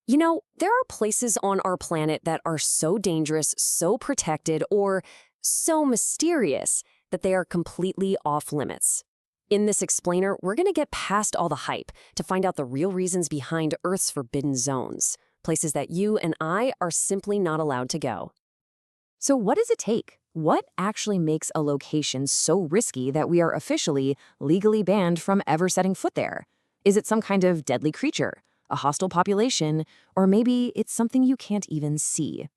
There are places on our planet that are so dangerous, so protected, or so mysterious that they are completely off limits. In this explainer, we're going to get past all the hype to find out the real reasons behind Earth's forbidden zones, places that you and I are simply not allowed to go. So what does it take? What actually makes a location so risky that we are officially, legally banned from ever setting foot there? Is it some kind of deadly creature, a hostile population, or maybe it's something you can't even see?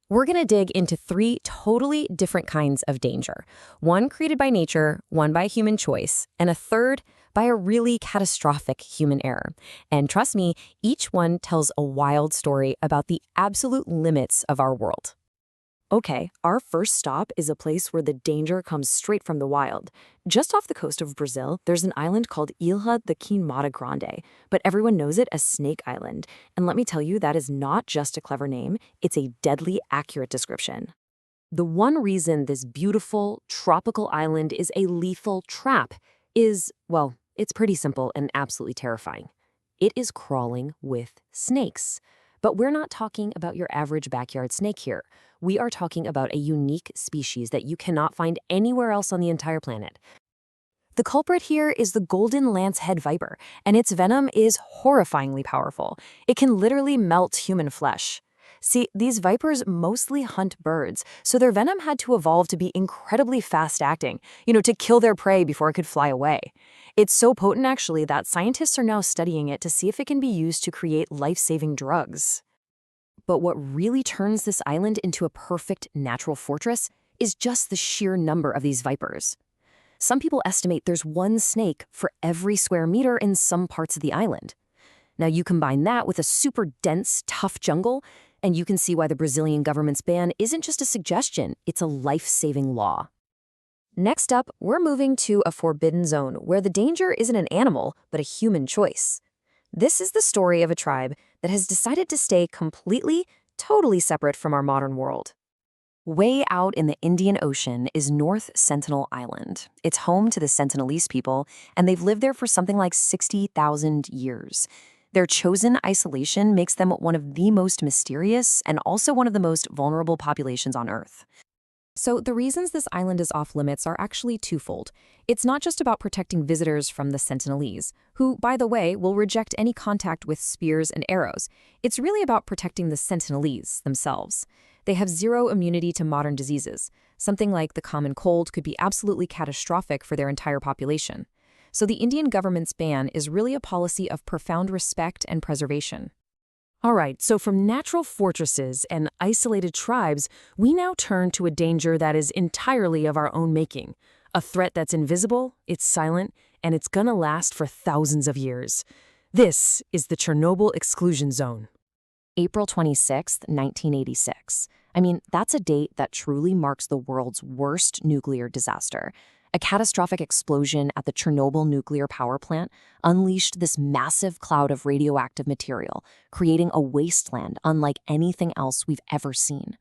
We're going to dig into three totally different kinds of danger. One created by nature, one by human choice, and a third by a really catastrophic human error. And trust me, each one tells a wild story about the absolute limits of our world. Okay, our first stop is a place where the danger comes straight from the wild. Just off the coast of Brazil, there's an island called Ilha da Queimada Grande, but everyone knows it as Snake Island. And let me tell you, that is not just a clever name, it's a deadly accurate description. The one reason this beautiful, tropical island is a lethal trap is, well, it's pretty simple and absolutely terrifying. It is crawling with snakes. But we're not talking about your average backyard snake here. We are talking about a unique species that you cannot find anywhere else on the entire planet. The culprit here is the golden lancehead viper, and its venom is horrifyingly powerful. It can literally melt human flesh. See, these vipers mostly hunt birds, so their venom had to evolve to be incredibly fast-acting, to kill their prey before it could fly away. It's so potent, actually, that scientists are now studying it to see if it can be used to create life-saving drugs. But what really turns this island into a perfect natural fortress is just the sheer number of these vipers. Some people estimate there's one snake for every square meter in some parts of the island. Now you combine that with a super dense, tough jungle, and you can see why the Brazilian government's ban isn't just a suggestion, it's a life-saving law. Next up, we're moving to a forbidden zone where the danger isn't an animal, but a human choice. This is the story of a tribe that has decided to stay completely, totally separate from our modern world. Way out in the Indian Ocean is North Sentinel Island. It's home to the Sentinelese people, and they've lived there for something like 60,000 years. Their chosen isolation makes them one of the most mysterious and also one of the most vulnerable populations on Earth. So the reasons this island is off limits are actually twofold. It's not just about protecting visitors from the Sentinelese, who, by the way, will reject any contact with spears and arrows. It's really about protecting the Sentinelese themselves. They have zero immunity to modern diseases. Something like the common cold could be absolutely catastrophic for their entire population. So the Indian government's ban is really a policy of profound respect and preservation. All right, so from natural fortresses and isolated tribes, we now turn to a danger that is entirely of our own making. A threat that's invisible, it's silent, and it's gonna last for thousands of years. This is the Chernobyl Exclusion Zone. April 26, 1986. That's a date that truly marks the world's worst nuclear disaster. A catastrophic explosion at the Chernobyl nuclear power plant unleashed this massive cloud of radioactive material, creating a wasteland unlike anything else we've ever seen.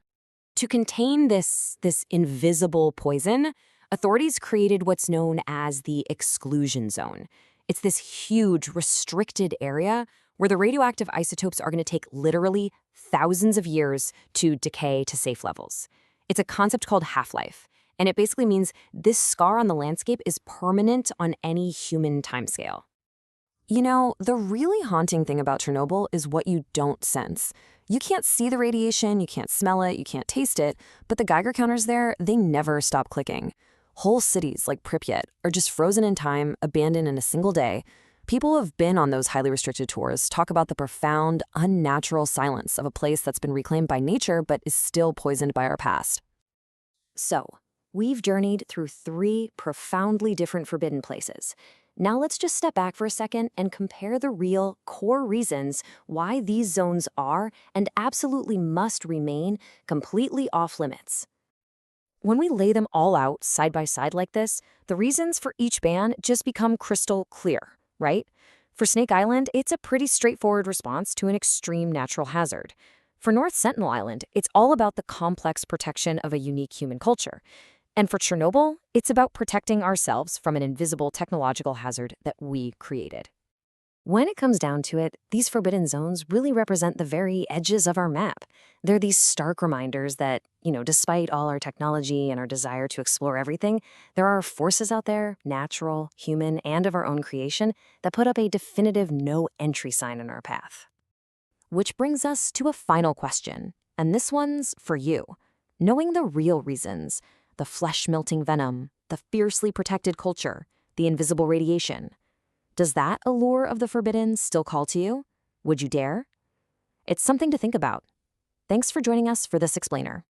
To contain this invisible poison, authorities created what's known as the exclusion zone. It's this huge, restricted area where the radioactive isotopes are going to take literally thousands of years to decay to safe levels. It's a concept called half-life. And it basically means this scar on the landscape is permanent on any human timescale. The really haunting thing about Chernobyl is what you don't sense. You can't see the radiation, you can't smell it, you can't taste it, but the Geiger counters there, they never stop clicking. Whole cities like Pripyat are just frozen in time, abandoned in a single day. People who have been on those highly restricted tours talk about the profound, unnatural silence of a place that's been reclaimed by nature but is still poisoned by our past. So, we've journeyed through three profoundly different forbidden places. Now let's just step back for a second and compare the real core reasons why these zones are and absolutely must remain completely off limits. When we lay them all out side by side like this, the reasons for each ban just become crystal clear, right? For Snake Island, it's a pretty straightforward response to an extreme natural hazard. For North Sentinel Island, it's all about the complex protection of a unique human culture. And for Chernobyl, it's about protecting ourselves from an invisible technological hazard that we created. When it comes down to it, these forbidden zones really represent the very edges of our map. They're these stark reminders that, despite all our technology and our desire to explore everything, there are forces out there, natural, human, and of our own creation, that put up a definitive no entry sign in our path. Which brings us to a final question, and this one's for you. Knowing the real reasons, the flesh-melting venom, the fiercely protected culture, the invisible radiation, does that allure of the forbidden still call to you? Would you dare? It's something to think about. Thanks for joining us for this explainer.